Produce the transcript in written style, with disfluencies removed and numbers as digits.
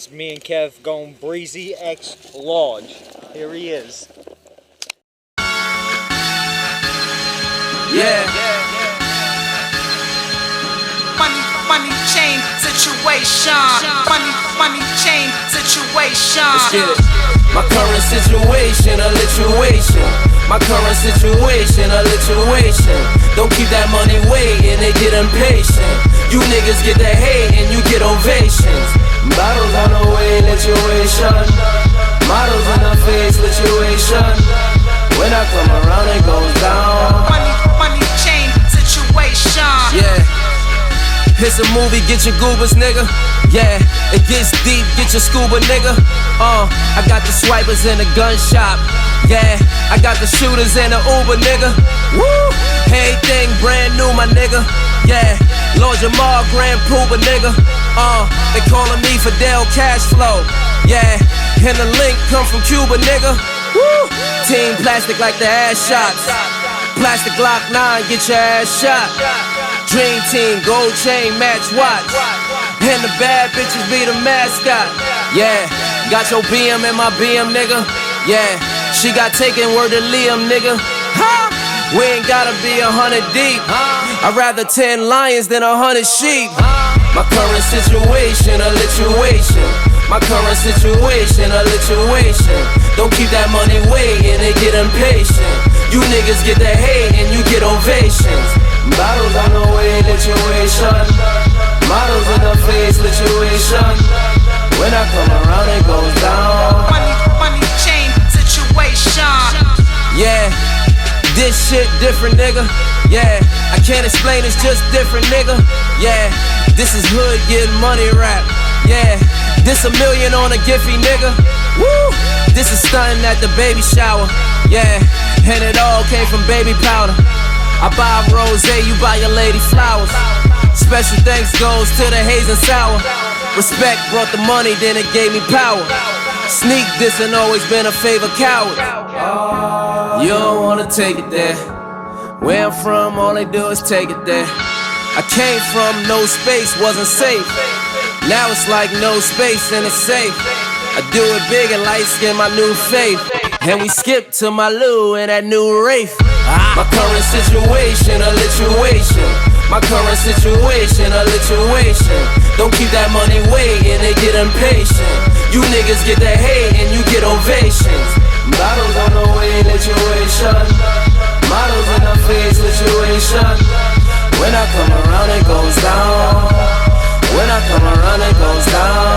guys, me and Kev going Breezy X Large. Here he is. Yeah. Money chain situation. Money chain situation. Let's get it. My current situation, a lituation. My current situation, a lituation. Don't keep that money waiting, they get impatient. You niggas get the hate and you get ovations. Bottles on the way, lituation. Models in the face, lituation. When I come around, it goes down. Money chain situation. Yeah. It's a movie, get your goobers, nigga. Yeah, it gets deep, get your scuba, nigga. I got the swipers in the gun shop. Yeah, I got the shooters in the Uber, nigga. Woo! Everything brand new, my nigga. Yeah, Lord Jamar, Grand Pooba, nigga. They calling me Fidel Cashflow. Yeah, and the link come from Cuba, nigga. Woo! Team plastic like the ass shots. Plastic Glock 9, get your ass shot. Dream team, gold chain, match watch. And the bad bitches be the mascot. Yeah, got your BM in my BM, nigga. Yeah, she got taken, word to Liam, nigga. Ha! We ain't gotta be 100 deep. I'd rather 10 lions than 100 sheep. My current situation, a lituation. My current situation, a lituation. Don't keep that money waiting, they get impatient. You niggas get the hate and you get ovations. Bottles on the way, lituation. Models in the face, lituation. When I come around, it goes down. Money chain situation. Yeah, this shit different, nigga. Yeah, I can't explain, it's just different, nigga. Yeah, this is hood getting money rap. Yeah, this $1 million on a Giphy, nigga. Woo! This is stunting at the baby shower. Yeah, and it all came from baby powder. I buy rose, you buy your lady flowers. Special thanks goes to the haze and sour. Respect brought the money, then it gave me power. Sneak this and always been a favorite coward. You don't wanna take it there. Where I'm from, all they do is take it there. I came from no space, wasn't safe. Now it's like no space in a safe. I do it big and light skin, my new faith. And we skip to my Lou and that new Wraith. My current situation, a lituation. My current situation, a lituation. Don't keep that money waiting, they get impatient. You niggas get the hate and you get ovations. Bottles on the way, lituation. Models in the face, lituation. When I come around, it goes down. When I come around, it goes down.